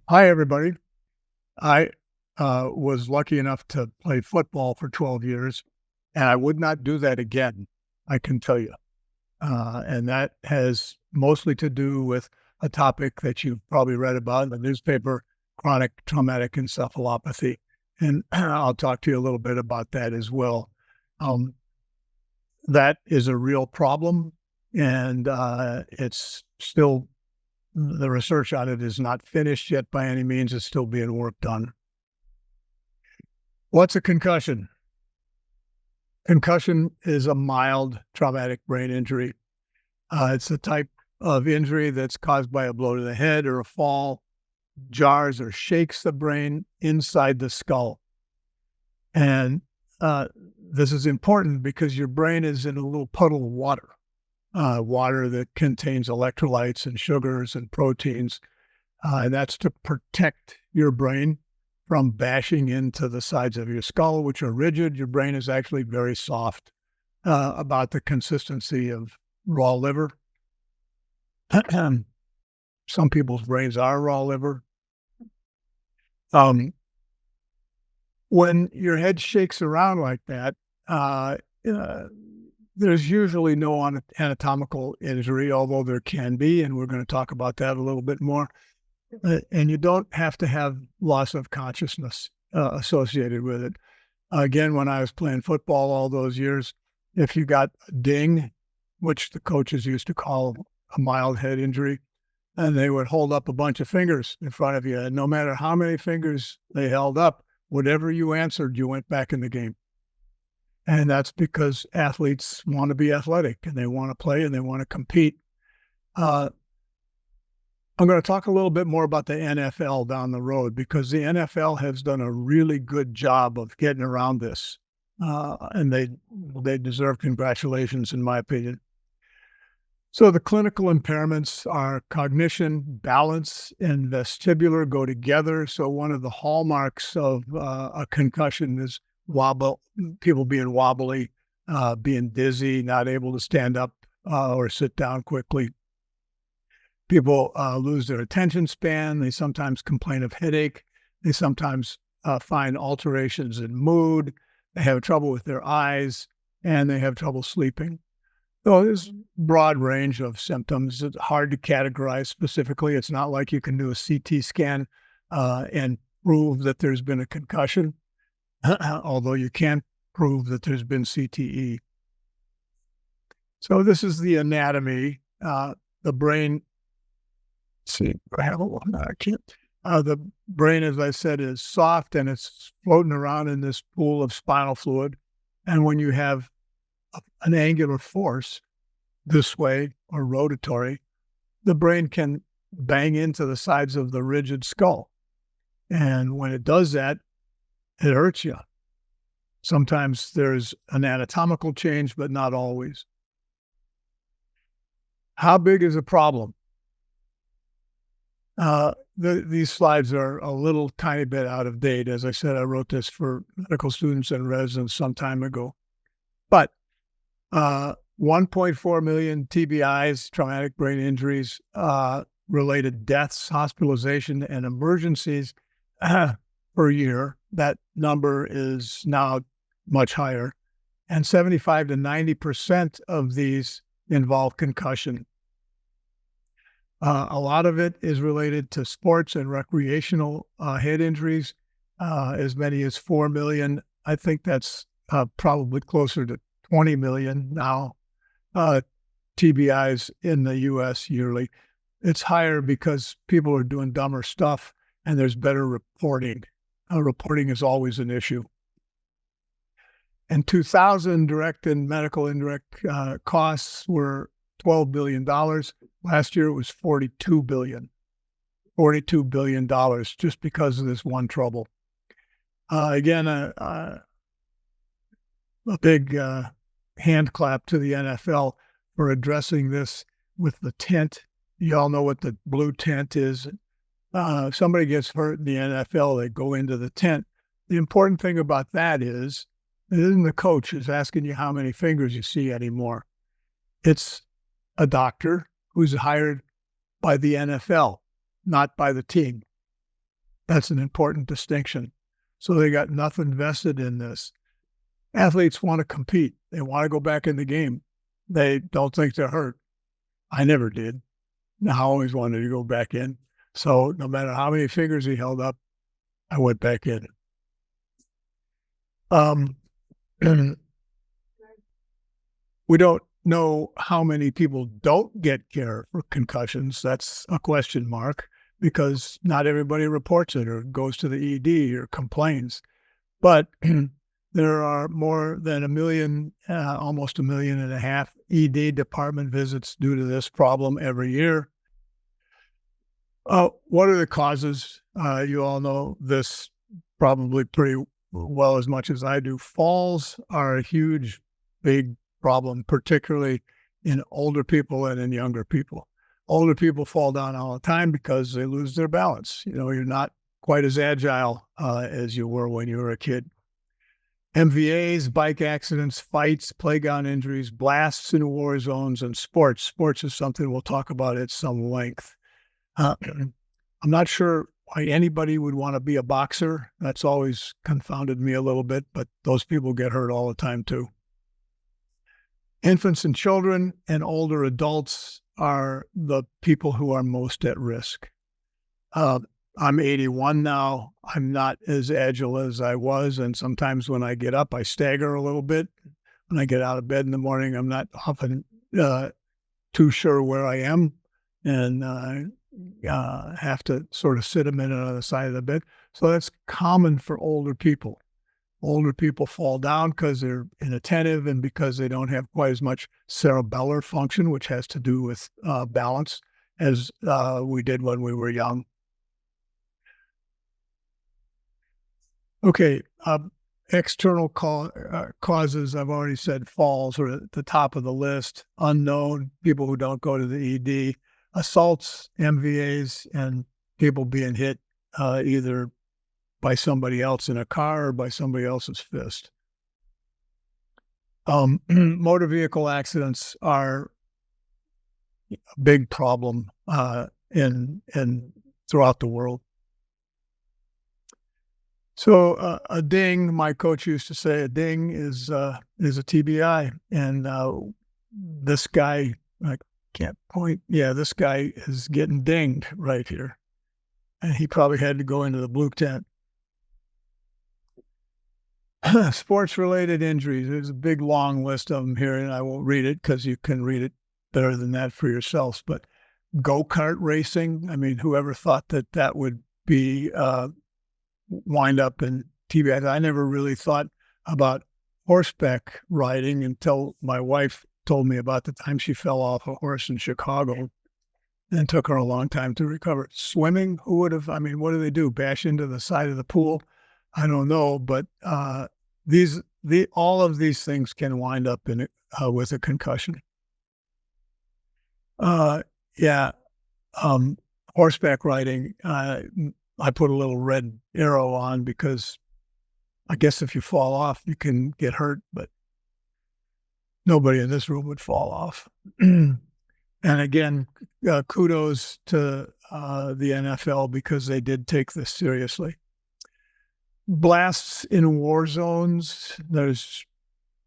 Hi, everybody. I was lucky enough to play football for 12 years, and I would not do that again, I can tell you. And that has mostly to do with a topic that you've probably read about in the newspaper, chronic traumatic encephalopathy. And I'll talk to you a little bit about that as well. Um, that is a real problem, and it's still, the research on it is not finished yet by any means. It's still being worked on. What's a concussion? Concussion is a mild traumatic brain injury. It's a type of injury that's caused by a blow to the head or a fall, jars or shakes the brain inside the skull. And this is important because your brain is in a little puddle of water, water that contains electrolytes and sugars and proteins. And that's to protect your brain from bashing into the sides of your skull, which are rigid. Your brain is actually very soft, about the consistency of raw liver. Some people's brains are raw liver. When your head shakes around like that, there's usually no anatomical injury, although there can be, and we're going to talk about that a little bit more. And you don't have to have loss of consciousness associated with it. Again, when I was playing football all those years, if you got a ding, which the coaches used to call a mild head injury, and they would hold up a bunch of fingers in front of you, and no matter how many fingers they held up, whatever you answered, you went back in the game. And that's because athletes want to be athletic, and they want to play, and they want to compete. I'm going to talk a little bit more about the NFL down the road, because the NFL has done a really good job of getting around this, and they deserve congratulations, in my opinion. So the clinical impairments are cognition, balance, and vestibular go together. So one of the hallmarks of a concussion is people being wobbly, being dizzy, not able to stand up or sit down quickly. People lose their attention span. They sometimes complain of headache. They sometimes find alterations in mood. They have trouble with their eyes, and they have trouble sleeping. So there's a broad range of symptoms. It's hard to categorize specifically. It's not like you can do a CT scan and prove that there's been a concussion, although you can prove that there's been CTE. So this is the anatomy. The brain, see, I have a one. I can't. The brain, as I said, is soft, and it's floating around in this pool of spinal fluid. And when you have an angular force this way or rotatory, the brain can bang into the sides of the rigid skull. And when it does that, it hurts you. Sometimes there's an anatomical change, but not always. How big is a problem? These slides are a little tiny bit out of date. As I said, I wrote this for medical students and residents some time ago. But 1.4 million TBIs, traumatic brain injuries, related deaths, hospitalization, and emergencies per year. That number is now much higher. And 75 to 90% of these involve concussion. A lot of it is related to sports and recreational head injuries, as many as 4 million. I think that's probably closer to 20 million now, TBIs in the U.S. yearly. It's higher because people are doing dumber stuff, and there's better reporting. Reporting is always an issue. In 2000, direct and medical indirect costs were $12 billion. Last year it was $42 billion. $42 billion just because of this one trouble. Again, a big hand clap to the NFL for addressing this with the tent. You all know what the blue tent is. If somebody gets hurt in the NFL, they go into the tent. The important thing about that is, it isn't the coach who's asking you how many fingers you see anymore. It's a doctor who's hired by the NFL, not by the team. That's an important distinction. So they got nothing vested in this. Athletes want to compete. They want to go back in the game. They don't think they're hurt. I never did. I always wanted to go back in. So no matter how many fingers he held up, I went back in. Um, we don't know how many people don't get care for concussions. That's a question mark because not everybody reports it or goes to the ED or complains. But there are more than a million, almost 1.5 million ED department visits due to this problem every year. What are the causes? You all know this probably pretty well as much as I do. Falls are a huge, big problem, particularly in older people and in younger people. Older people fall down all the time because they lose their balance. You're not quite as agile as you were when you were a kid. MVAs, bike accidents, fights, playground injuries, blasts in war zones, and sports. Sports is something we'll talk about at some length. I'm not sure why anybody would want to be a boxer. That's always confounded me a little bit, but those people get hurt all the time too. Infants and children and older adults are the people who are most at risk. I'm 81 now. I'm not as agile as I was, and sometimes when I get up, I stagger a little bit. When I get out of bed in the morning, I'm not often too sure where I am, and have to sort of sit a minute on the side of the bed. So that's common for older people. Older people fall down because they're inattentive and because they don't have quite as much cerebellar function, which has to do with balance, as we did when we were young. Okay, external causes, I've already said falls are at the top of the list. Unknown, people who don't go to the ED. Assaults, MVAs, and people being hit either by somebody else in a car or by somebody else's fist. Motor vehicle accidents are a big problem in throughout the world. So a ding, my coach used to say, a ding is a TBI, and this guy, I can't point. Yeah, this guy is getting dinged right here, and he probably had to go into the blue tent. Sports-related injuries. There's a big, long list of them here, and I won't read it because you can read it better than that for yourselves. But go-kart racing. I mean, whoever thought that that would be wind up in TBI? I never really thought about horseback riding until my wife told me about the time she fell off a horse in Chicago, and it took her a long time to recover. Swimming, who would have? I mean, what do they do? Bash into the side of the pool? I don't know, but all of these things can wind up in with a concussion. Horseback riding. I put a little red arrow on because I guess if you fall off, you can get hurt, but nobody in this room would fall off. And again, kudos to the NFL because they did take this seriously. Blasts in war zones. There's,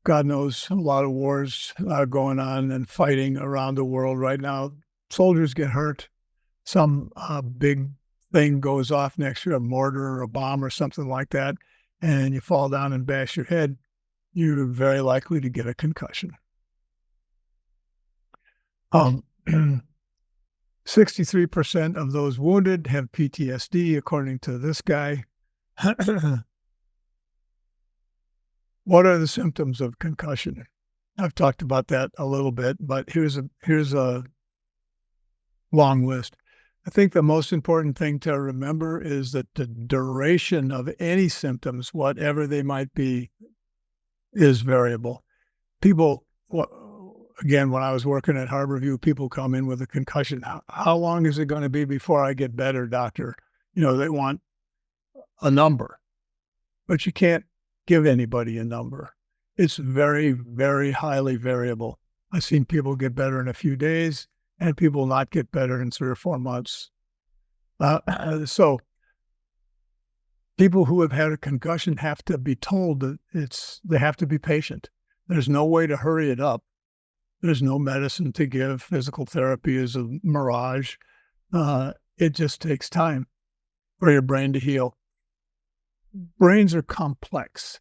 God knows, a lot of wars going on and fighting around the world right now. Soldiers get hurt. Some big thing goes off next to a mortar or a bomb or something like that, and you fall down and bash your head, you're very likely to get a concussion. 63% of those wounded have PTSD, according to this guy. What are the symptoms of concussion? I've talked about that a little bit, but here's a long list. I think the most important thing to remember is that the duration of any symptoms, whatever they might be, is variable. People, again, when I was working at Harborview, people come in with a concussion. How long is it going to be before I get better, doctor? They want a number, but you can't give anybody a number. It's very, very highly variable. I've seen people get better in a few days and people not get better in 3 or 4 months. So People who have had a concussion have to be told that they have to be patient. There's no way to hurry it up. There's no medicine to give. Physical therapy is a mirage. It just takes time for your brain to heal. Brains are complex,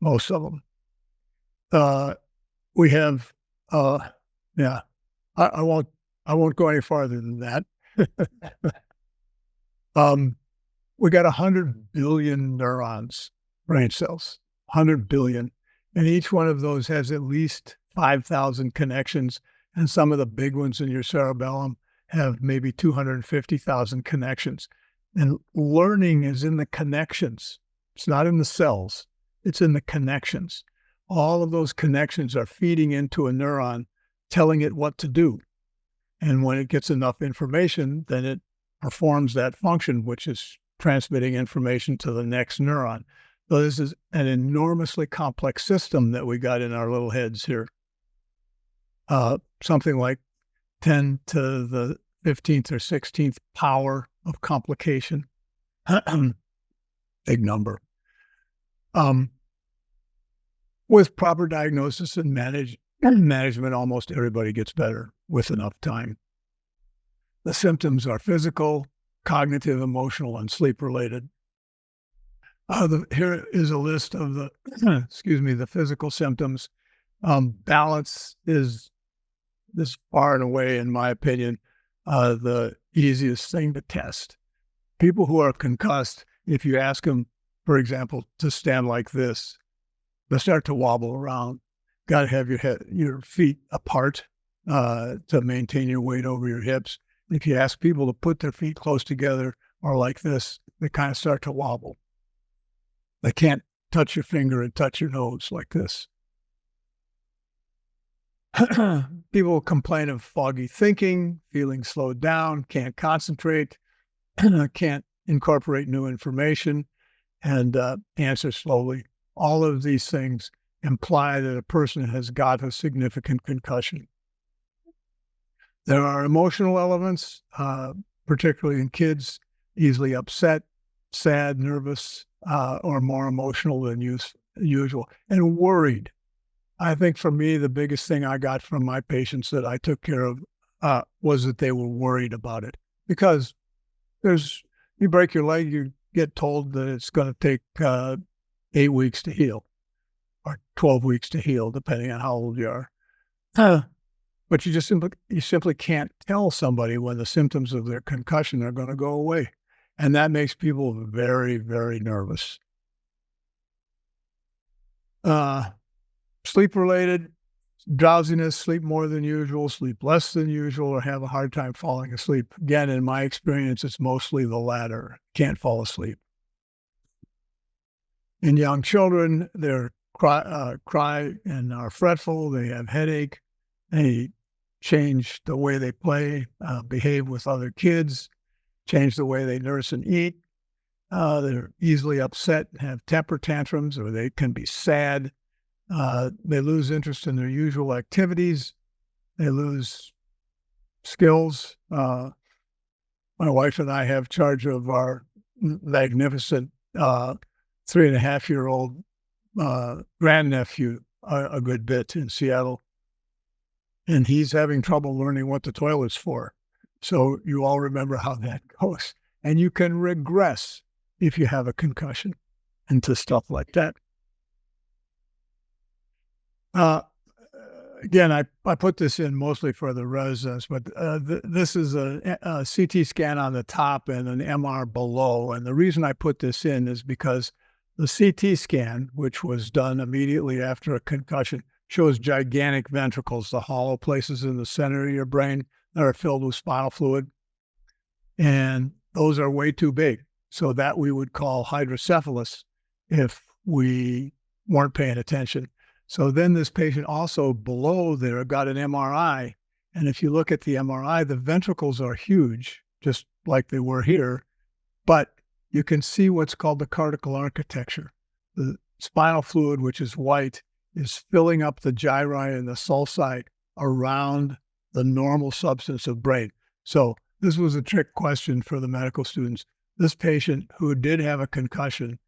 most of them. We have, yeah, I won't go any farther than that. We got 100 billion neurons, brain cells, 100 billion. And each one of those has at least 5,000 connections. And some of the big ones in your cerebellum have maybe 250,000 connections. And learning is in the connections. It's not in the cells. It's in the connections. All of those connections are feeding into a neuron, telling it what to do. And when it gets enough information, then it performs that function, which is transmitting information to the next neuron. So this is an enormously complex system that we got in our little heads here. Something like 10 to the 15th or 16th power of complication. Big number. With proper diagnosis and management, almost everybody gets better with enough time. The symptoms are physical, cognitive, emotional, and sleep-related. Here is a list of the, the physical symptoms. Balance is far and away, in my opinion, the easiest thing to test. People who are concussed, if you ask them, for example, to stand like this, they start to wobble around. Got to have your feet apart to maintain your weight over your hips. If you ask people to put their feet close together or like this, they kind of start to wobble. They can't touch your finger and touch your nose like this. People complain of foggy thinking, feeling slowed down, can't concentrate, can't incorporate new information, and answer slowly. All of these things imply that a person has got a significant concussion. There are emotional elements, particularly in kids, easily upset, sad, nervous, or more emotional than usual, and worried. I think for me, the biggest thing I got from my patients that I took care of was that they were worried about it. Because you break your leg, you get told that it's going to take 8 weeks to heal, or 12 weeks to heal, depending on how old you are. But you simply can't tell somebody when the symptoms of their concussion are going to go away. And that makes people very, very nervous. Sleep-related, drowsiness, sleep more than usual, sleep less than usual, or have a hard time falling asleep. Again, in my experience, it's mostly the latter. Can't fall asleep. In young children, they cry and are fretful. They have headache. They change the way they play, behave with other kids, change the way they nurse and eat. They're easily upset, have temper tantrums, or they can be sad. They lose interest in their usual activities. They lose skills. My wife and I have charge of our magnificent 3.5-year-old grandnephew a good bit in Seattle. And he's having trouble learning what the toilet's for. So you all remember how that goes. And you can regress if you have a concussion into stuff like that. Again, I put this in mostly for the residents, but this is a CT scan on the top and an MR below. And the reason I put this in is because the CT scan, which was done immediately after a concussion, shows gigantic ventricles, the hollow places in the center of your brain that are filled with spinal fluid. And those are way too big. So that we would call hydrocephalus if we weren't paying attention. So then this patient also below there got an MRI. And if you look at the MRI, the ventricles are huge, just like they were here. But you can see what's called the cortical architecture. The spinal fluid, which is white, is filling up the gyri and the sulci around the normal substance of brain. So this was a trick question for the medical students. this patient who did have a concussion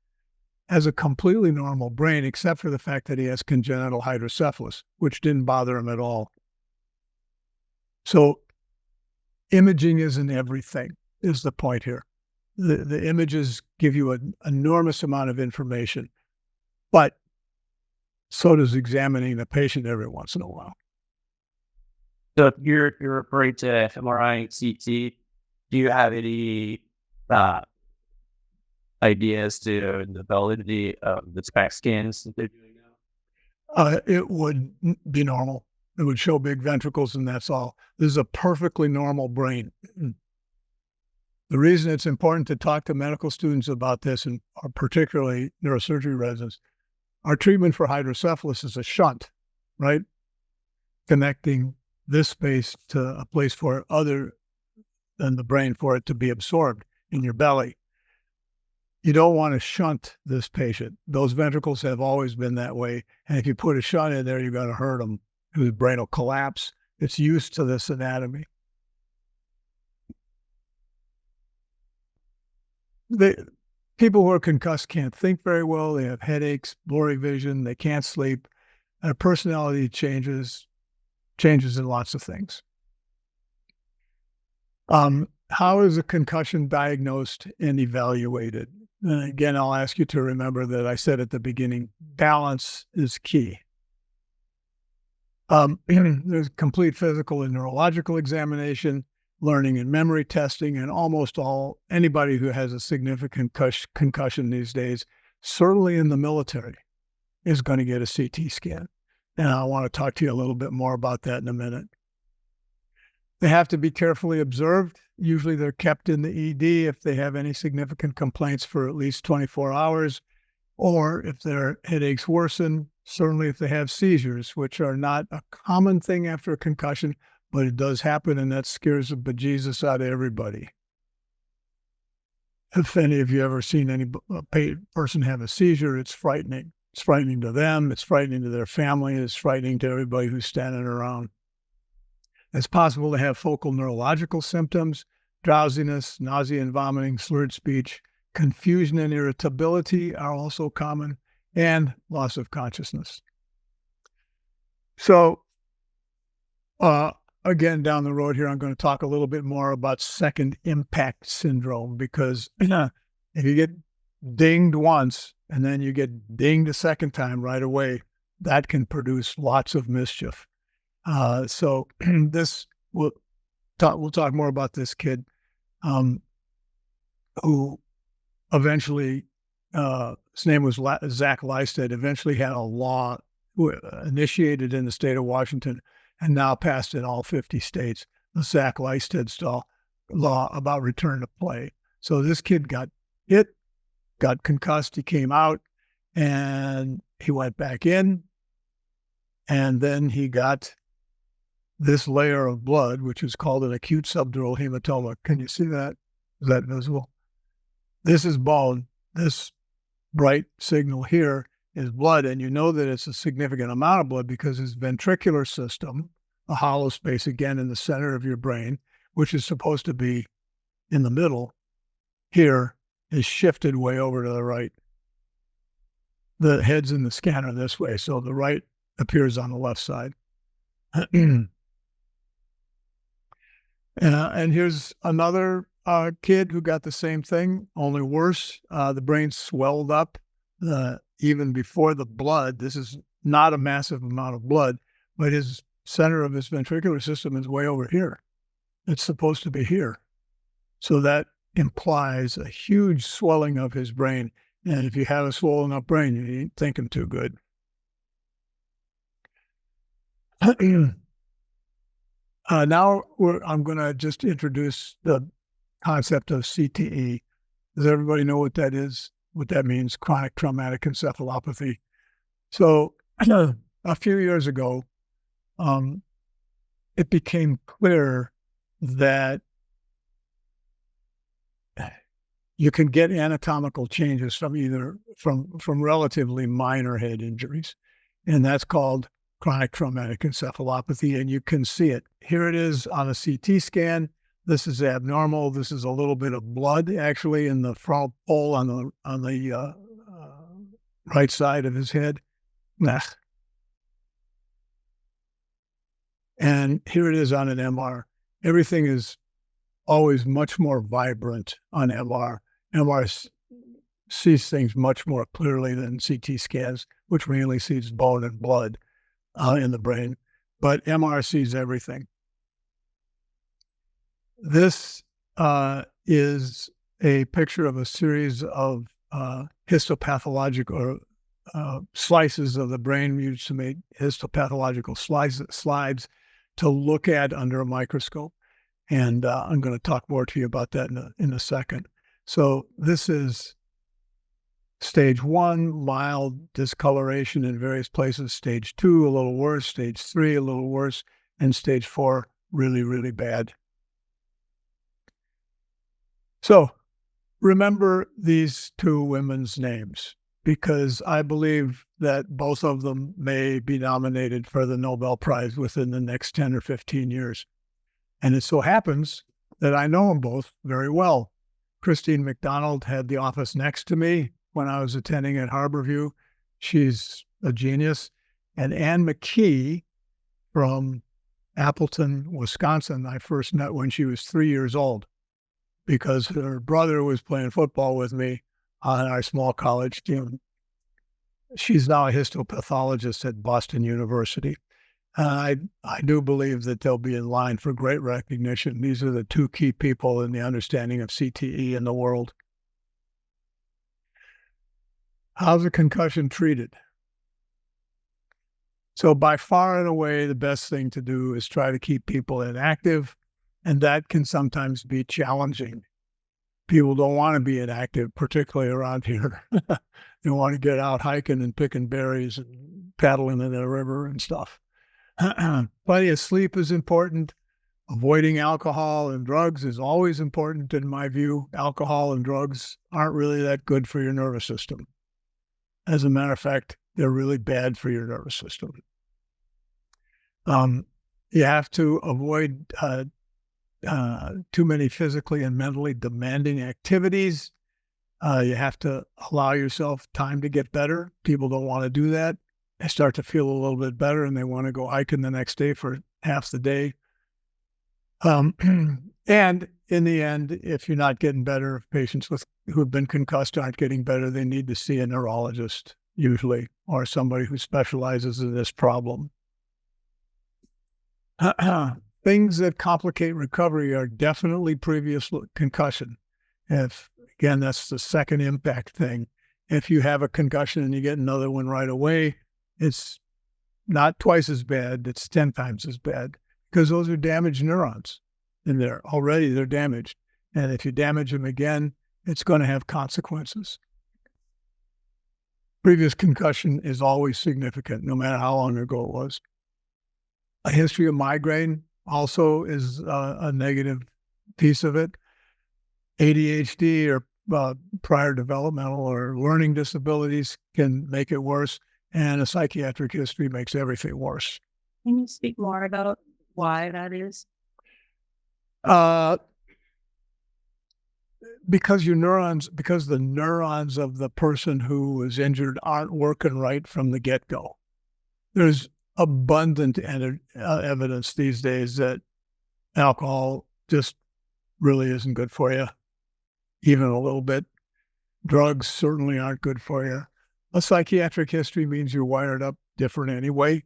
has a completely normal brain, except for the fact that he has congenital hydrocephalus, which didn't bother him at all. So imaging isn't everything, is the point here. The images give you an enormous amount of information, but so does examining the patient every once in a while. So if you're referring to MRI and CT, do you have any ideas to the validity of the SPECT scans that they're doing now? It would be normal. It would show big ventricles, and that's all. This is a perfectly normal brain. The reason it's important to talk to medical students about this, and particularly neurosurgery residents, our treatment for hydrocephalus is a shunt, right? Connecting this space to a place for other than the brain for it to be absorbed in your belly. You don't want to shunt this patient. Those ventricles have always been that way. And if you put a shunt in there, you're going to hurt them. His brain will collapse. It's used to this anatomy. People who are concussed can't think very well. They have headaches, blurry vision. They can't sleep. Their personality changes in lots of things. How is a concussion diagnosed and evaluated? And again, I'll ask you to remember that I said at the beginning, balance is key. There's complete physical and neurological examination, learning and memory testing, and almost anybody who has a significant concussion these days, certainly in the military, is going to get a CT scan. And I want to talk to you a little bit more about that in a minute. They have to be carefully observed. Usually they're kept in the ED if they have any significant complaints for at least 24 hours, or if their headaches worsen, certainly if they have seizures, which are not a common thing after a concussion, but it does happen, and that scares the bejesus out of everybody. If any of you ever seen any person have a seizure, it's frightening. It's frightening to them. It's frightening to their family. It's frightening to everybody who's standing around. It's possible to have focal neurological symptoms, drowsiness, nausea and vomiting, slurred speech, confusion and irritability are also common, and loss of consciousness. So, again, down the road here, I'm going to talk a little bit more about second impact syndrome, because if you get dinged once and then you get dinged a second time right away, that can produce lots of mischief. So we'll talk more about this kid who eventually, his name was Zach Lysted, eventually had a law initiated in the state of Washington and now passed in all 50 states, the Zach Lysted law about return to play. So this kid got hit, got concussed, he came out, and he went back in, and then he got this layer of blood, which is called an acute subdural hematoma. Can you see that? Is that visible? This is bone. This bright signal here is blood, and you know that it's a significant amount of blood because his ventricular system, a hollow space again in the center of your brain, which is supposed to be in the middle, here is shifted way over to the right. The head's in the scanner this way, so the right appears on the left side. And here's another kid who got the same thing, only worse. The brain swelled up even before the blood. This is not a massive amount of blood, but his center of his ventricular system is way over here. It's supposed to be here. So that implies a huge swelling of his brain. And if you have a swollen up brain, you ain't thinking too good. Now I'm going to just introduce the concept of CTE. Does everybody know what that is? What that means? Chronic traumatic encephalopathy. So a few years ago, it became clear that you can get anatomical changes from relatively minor head injuries, and that's called chronic traumatic encephalopathy, and you can see it. Here it is on a CT scan. This is abnormal. This is a little bit of blood actually in the frontal pole on the right side of his head. Nah. And here it is on an MR. Everything is always much more vibrant on MR. MR sees things much more clearly than CT scans, which mainly sees bone and blood in the brain. But MR sees everything. This is a picture of a series of histopathological slices of the brain used to make histopathological slides to look at under a microscope. And I'm going to talk more to you about that in a second. So this is stage 1, mild discoloration in various places. Stage 2, a little worse. Stage 3, a little worse. And stage 4, really, really bad. So remember these two women's names, because I believe that both of them may be nominated for the Nobel Prize within the next 10 or 15 years. And it so happens that I know them both very well. Christine McDonald had the office next to me when I was attending at Harborview. She's a genius. And Ann McKee from Appleton, Wisconsin, I first met when she was 3 years old, because her brother was playing football with me on our small college team. She's now a histopathologist at Boston University. I do believe that they'll be in line for great recognition. These are the two key people in the understanding of CTE in the world. How's a concussion treated? So by far and away, the best thing to do is try to keep people inactive, and that can sometimes be challenging. People don't want to be inactive, particularly around here. They want to get out hiking and picking berries and paddling in the river and stuff. Plenty of sleep is important. Avoiding alcohol and drugs is always important in my view. Alcohol and drugs aren't really that good for your nervous system. As a matter of fact, they're really bad for your nervous system. You have to avoid too many physically and mentally demanding activities. You have to allow yourself time to get better. People don't want to do that. They start to feel a little bit better and they want to go hiking the next day for half the day. And in the end, if you're not getting better, if patients who have been concussed aren't getting better, they need to see a neurologist usually, or somebody who specializes in this problem. Things that complicate recovery are definitely previous concussion. Again, that's the second impact thing. If you have a concussion and you get another one right away, it's not twice as bad, it's 10 times as bad, because those are damaged neurons in there. Already they're damaged. And if you damage them again, it's going to have consequences. Previous concussion is always significant, no matter how long ago it was. A history of migraine also is a negative piece of it. ADHD or prior developmental or learning disabilities can make it worse, and a psychiatric history makes everything worse. Can you speak more about why that is? Because the neurons of the person who was injured aren't working right from the get-go. There's abundant evidence these days that alcohol just really isn't good for you, even a little bit. Drugs certainly aren't good for you. A psychiatric history means you're wired up different anyway,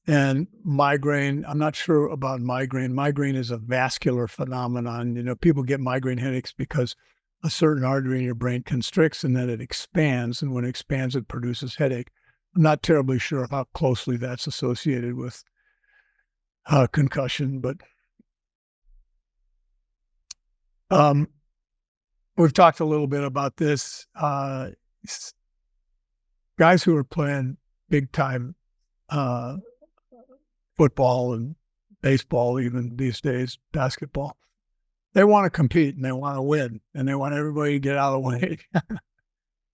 And migraine, I'm not sure about migraine. Migraine is a vascular phenomenon. People get migraine headaches because a certain artery in your brain constricts and then it expands. And when it expands, it produces headache. I'm not terribly sure how closely that's associated with concussion, but we've talked a little bit about this. Guys who are playing big time football and baseball, even these days, basketball, they want to compete and they want to win and they want everybody to get out of the way.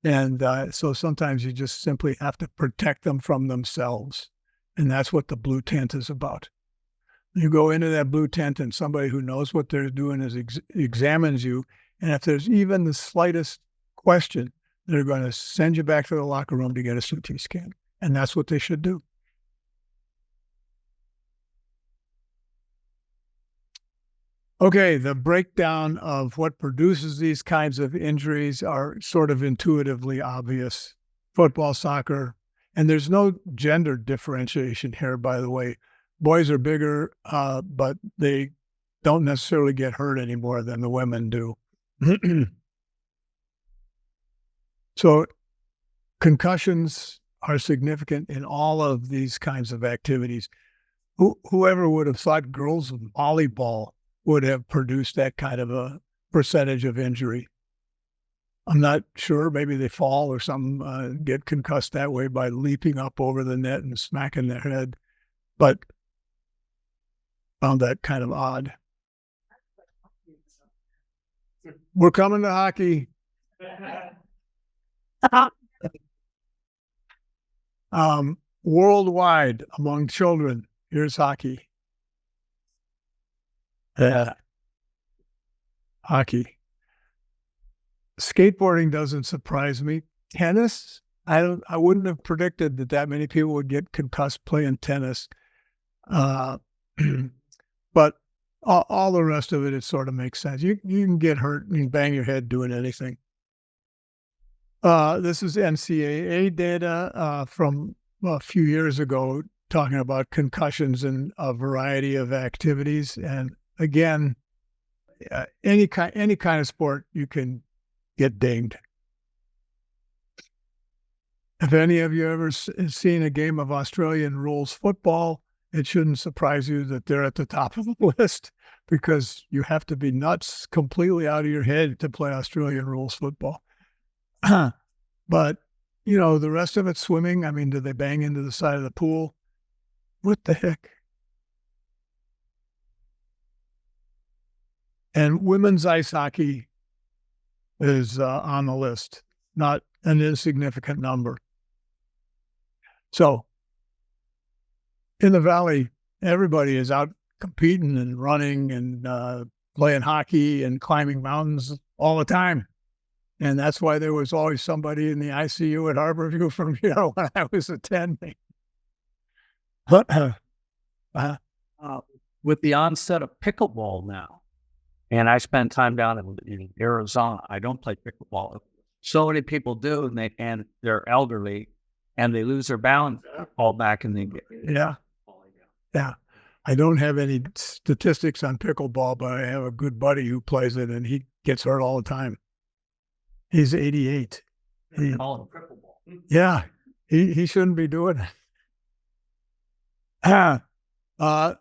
And so sometimes you just simply have to protect them from themselves. And that's what the blue tent is about. You go into that blue tent and somebody who knows what they're doing examines you. And if there's even the slightest question, they're going to send you back to the locker room to get a CT scan. And that's what they should do. Okay, the breakdown of what produces these kinds of injuries are sort of intuitively obvious. Football, soccer, and there's no gender differentiation here, by the way. Boys are bigger, but they don't necessarily get hurt any more than the women do. So concussions are significant in all of these kinds of activities. Whoever would have thought girls volleyball would have produced that kind of a percentage of injury? I'm not sure. Maybe they fall or some get concussed that way by leaping up over the net and smacking their head. But found that kind of odd. We're coming to hockey. Worldwide among children, here's hockey. Hockey. Skateboarding doesn't surprise me. Tennis, I wouldn't have predicted that many people would get concussed playing tennis. But all the rest of it sort of makes sense. You can get hurt and you can bang your head doing anything. This is NCAA data from a few years ago talking about concussions in a variety of activities. And again, any kind of sport, you can get dinged. If any of you ever seen a game of Australian rules football, it shouldn't surprise you that they're at the top of the list because you have to be nuts, completely out of your head to play Australian rules football. But, the rest of it, swimming, I mean, do they bang into the side of the pool? What the heck? And women's ice hockey is on the list, not an insignificant number. So in the Valley, everybody is out competing and running and playing hockey and climbing mountains all the time. And that's why there was always somebody in the ICU at Harborview from when I was attending. With the onset of pickleball now, and I spend time down in Arizona, I don't play pickleball. So many people do, and they're elderly, and they lose their balance, fall back, and they get yeah. I don't have any statistics on pickleball, but I have a good buddy who plays it, and he gets hurt all the time. He's 88. call it pickleball. Yeah, he shouldn't be doing it.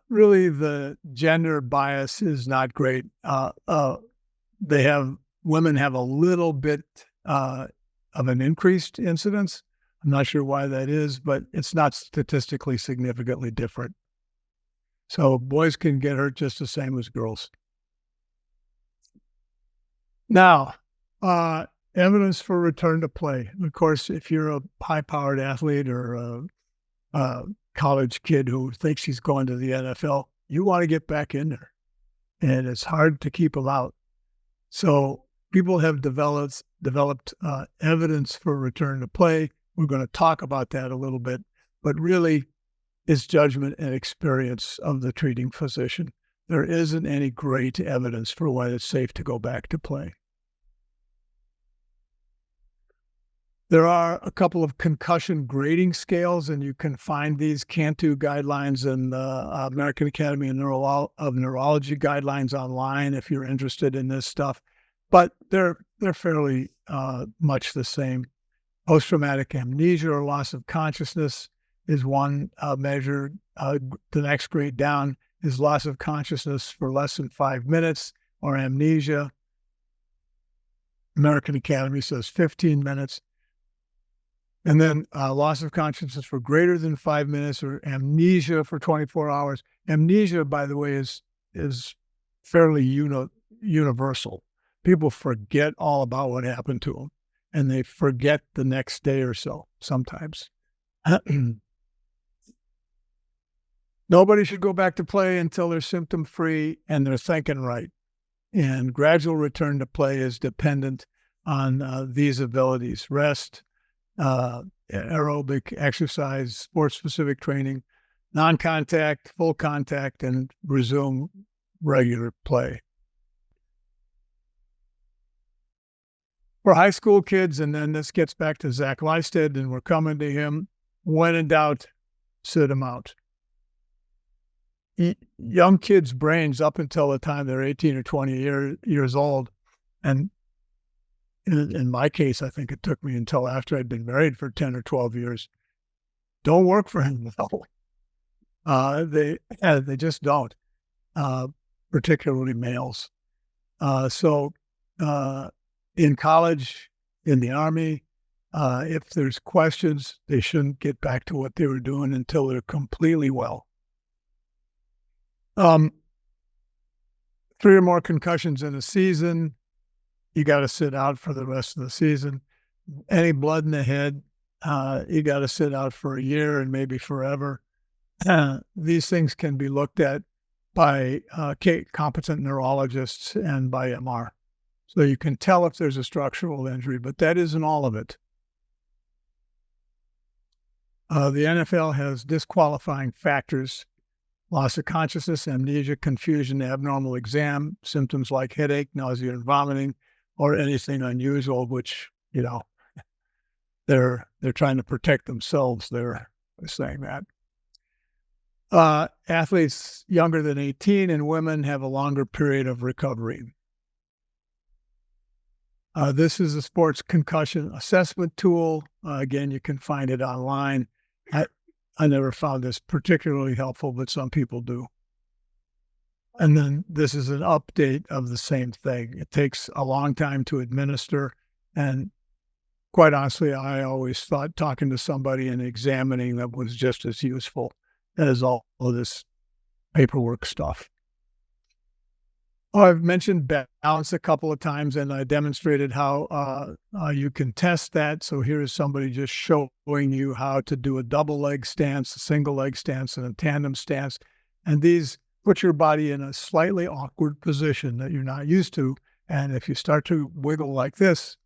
Really, the gender bias is not great. Women have a little bit of an increased incidence. I'm not sure why that is, but it's not statistically significantly different. So boys can get hurt just the same as girls. Now, evidence for return to play. Of course, if you're a high-powered athlete or a college kid who thinks he's going to the NFL, you want to get back in there. And it's hard to keep them out. So people have developed evidence for return to play. We're going to talk about that a little bit, but really it's judgment and experience of the treating physician. There isn't any great evidence for when it's safe to go back to play. There are a couple of concussion grading scales, and you can find these Cantu guidelines and the American Academy of Neurology guidelines online if you're interested in this stuff. But they're fairly much the same. Post-traumatic amnesia or loss of consciousness is one measure. The next grade down is loss of consciousness for less than 5 minutes or amnesia. American Academy says 15 minutes. And then loss of consciousness for greater than 5 minutes or amnesia for 24 hours. Amnesia, by the way, is fairly universal. People forget all about what happened to them, and they forget the next day or so sometimes. Nobody should go back to play until they're symptom-free and they're thinking right. And gradual return to play is dependent on these abilities: rest, aerobic exercise, sports-specific training, non-contact, full contact, and resume regular play. For high school kids, and then this gets back to Zach Lysted, and we're coming to him, when in doubt, sit them out. Young kids' brains, up until the time they're 18 or 20 years old, and in my case, I think it took me until after I'd been married for 10 or 12 years, don't work for him. They just don't, particularly males. So in college, in the Army, if there's questions, they shouldn't get back to what they were doing until they're completely well. 3 or more concussions in a season, you got to sit out for the rest of the season. Any blood in the head, you got to sit out for a year and maybe forever. These things can be looked at by competent neurologists and by MR. So you can tell if there's a structural injury, but that isn't all of it. The NFL has disqualifying factors: loss of consciousness, amnesia, confusion, abnormal exam, symptoms like headache, nausea, and vomiting, or anything unusual, which, they're trying to protect themselves. They're saying that. Athletes younger than 18 and women have a longer period of recovery. This is a sports concussion assessment tool. Again, you can find it online. I never found this particularly helpful, but some people do. And then this is an update of the same thing. It takes a long time to administer. And quite honestly, I always thought talking to somebody and examining them was just as useful as all of this paperwork stuff. I've mentioned balance a couple of times, and I demonstrated how you can test that. So here's somebody just showing you how to do a double leg stance, a single leg stance, and a tandem stance. And these put your body in a slightly awkward position that you're not used to. And if you start to wiggle like this,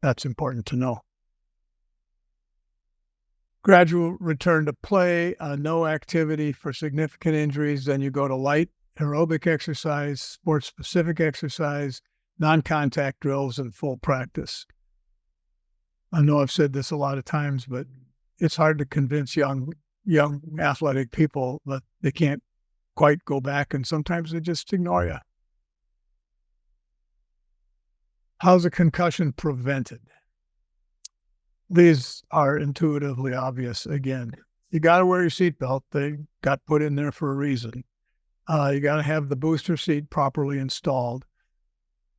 that's important to know. Gradual return to play, no activity for significant injuries. Then you go to light aerobic exercise, sports-specific exercise, non-contact drills, and full practice. I know I've said this a lot of times, but it's hard to convince young athletic people that they can't quite go back, and sometimes they just ignore you. How's a concussion prevented? These are intuitively obvious. Again, you got to wear your seatbelt. They got put in there for a reason. You got to have the booster seat properly installed.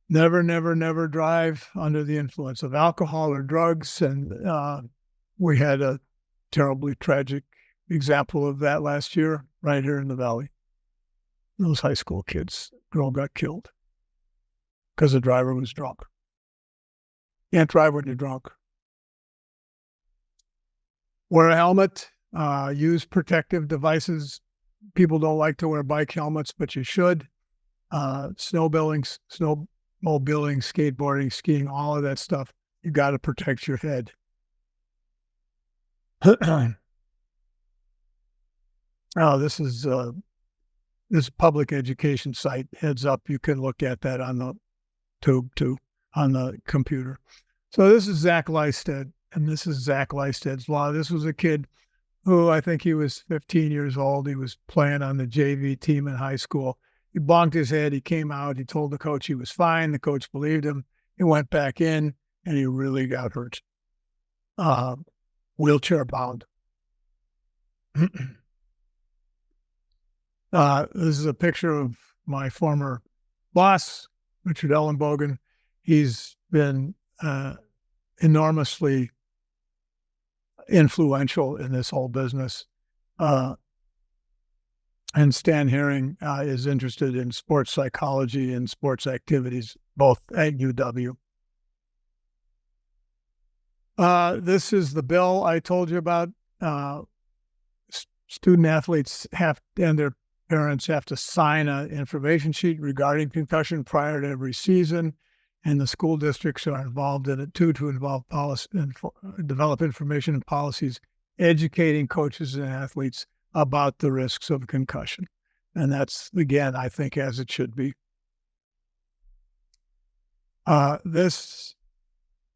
Never, never, never drive under the influence of alcohol or drugs. And we had a terribly tragic example of that last year right here in the Valley. Those high school kids, girl got killed because the driver was drunk. Can't drive when you're drunk. Wear a helmet. Use protective devices. People don't like to wear bike helmets, but you should. Snowmobiling, skateboarding, skiing, all of that stuff, you got to protect your head. This is this public education site. Heads up, you can look at that on the tube too, on the computer. So this is Zach Lysted, and this is Zach Lysted's Law. This was a kid who, I think he was 15 years old. He was playing on the JV team in high school. He bonked his head. He came out. He told the coach he was fine. The coach believed him. He went back in, and he really got hurt. Wheelchair bound. This is a picture of my former boss, Richard Ellenbogen. He's been enormously influential in this whole business. And Stan Herring is interested in sports psychology and sports activities, both at UW. This is the bill I told you about. student athletes and their parents have to sign an information sheet regarding concussion prior to every season, and the school districts are involved in it too, to involve policy and develop information and policies educating coaches and athletes about the risks of concussion. And that's, again, I think, as it should be. This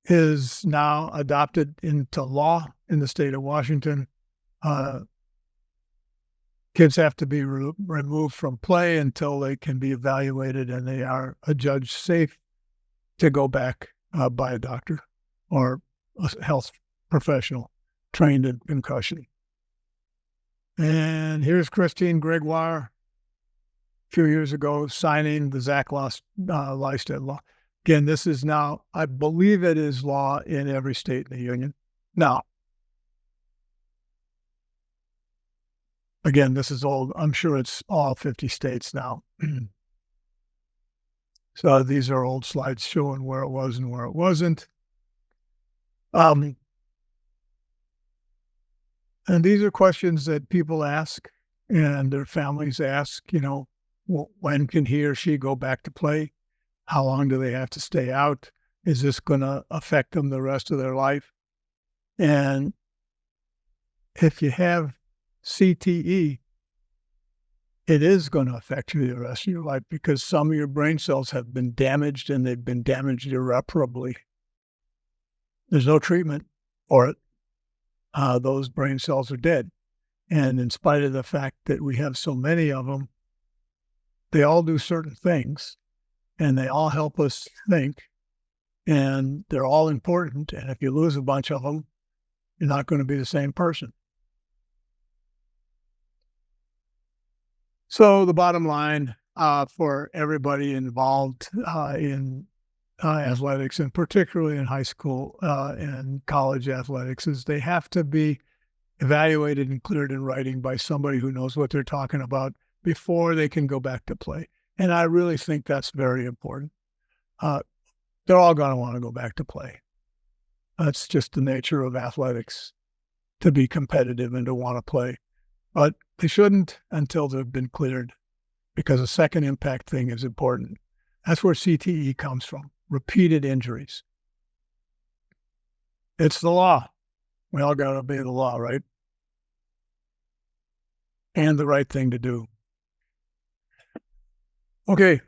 is now adopted into law in the state of Washington. Kids have to be removed from play until they can be evaluated and they are adjudged safe to go back by a doctor or a health professional trained in concussion. And here's Christine Gregoire a few years ago signing the Zach Lysted law. Again, this is now, I believe it is law in every state in the union. Now, again, this is old. I'm sure it's all 50 states now. So these are old slides showing where it was and where it wasn't. And these are questions that people ask and their families ask, when can he or she go back to play? How long do they have to stay out? Is this going to affect them the rest of their life? And if you have CTE, it is going to affect you the rest of your life because some of your brain cells have been damaged and they've been damaged irreparably. There's no treatment for it. Those brain cells are dead. And in spite of the fact that we have so many of them, they all do certain things and they all help us think, and they're all important. And if you lose a bunch of them, you're not going to be the same person. So the bottom line for everybody involved in athletics, and particularly in high school and college athletics, is they have to be evaluated and cleared in writing by somebody who knows what they're talking about before they can go back to play. And I really think that's very important. They're all going to want to go back to play. That's just the nature of athletics, to be competitive and to want to play. But they shouldn't until they've been cleared, because a second impact thing is important. That's where CTE comes from, repeated injuries. It's the law. We all got to obey the law, right? And the right thing to do. Okay,